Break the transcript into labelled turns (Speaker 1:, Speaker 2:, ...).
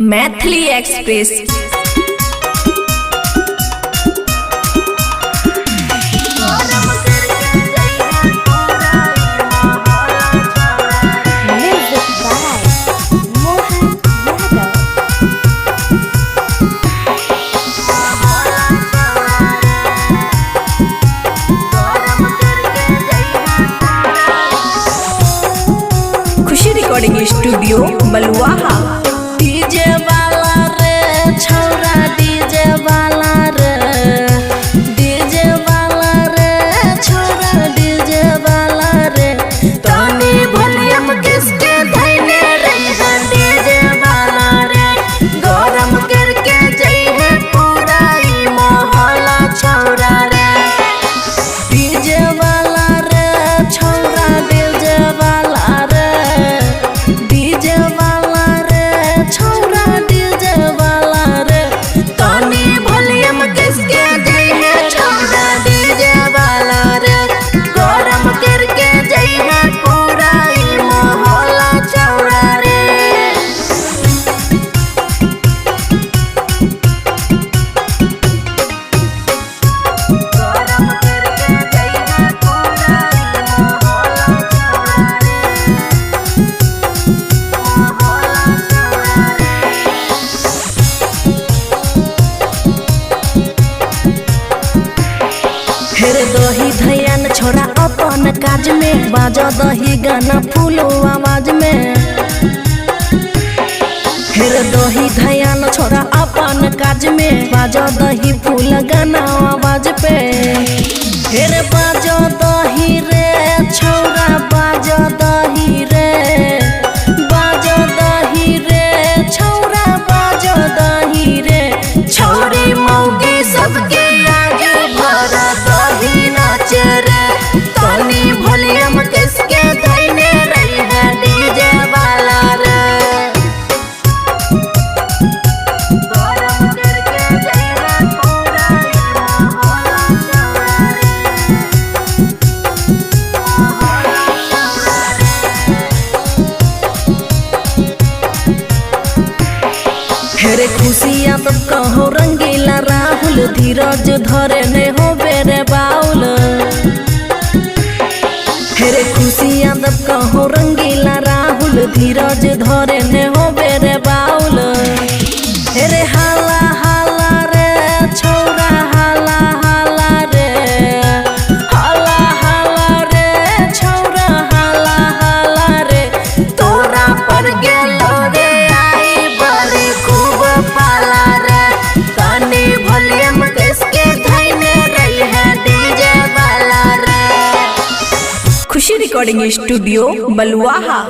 Speaker 1: Maithili express. खुशी recording studio मलुआहा। DJ वाला रे छौरा, डीजे वाला रे, डीजे वाला रे छौरा, डीजे वाला रे तनी वॉल्यूम किसके धैले रे। डीजे वाला रे गरम करके जइहे पूरा ई मोहल्ला छौरा रे। डीजे वाला रे छौरा, डीजे वाला रे, डीजे वाला रे छौरा, डीजे वाला रे तनी वॉल्यूम किसके जइहे छौरा। डीजे वाला रे गरम करके जइहे पूरा ई मोहल्ला छौरा रे। गरम करके जइहे पूरा ई मोहल्ला छौरा रे, मोहल्ला छौरा रे। हेरे दही धैयान छोरा अपन काज में, बाजा दही गाना फूलो आवाज में। हेरे दही धैयान छोरा अपन काज में, बाजा दही फूल गाना आवाज पे। हेरे बाजा दही रे छौरा, बाजा दही रे, बाजा दही रे छौरा, बाजा दही रे छौरी मौगी सबके आगे भरा दही नाचे रे तनी वॉल्यूम किसके धैले रही है। डीजे वाला रे गरम करके जइहे पूरा ई मोहल्ला छौरा रे, मोहल्ला छौरा रे। हेरे खुशियाँ तब कहो रंगीला राहुल, धीरज धरे ने हो बेरे बाउल। हेरे खुशियाँ तब कहो रंगीला राहुल, धीरज धरे ने हो बेरे बाउल। हेरे हाला हाला रे छौरा, हाला हाला रे, हाला हाला रे छौरा, हाला हाला रे तोरा पर गेलो रे आई बड़ी खूब पाला रे तनी वॉल्यूम किसके धैले रही है। डीजे वाला रे। खुशी रिकॉर्डिंग स्टूडियो मलुआहा।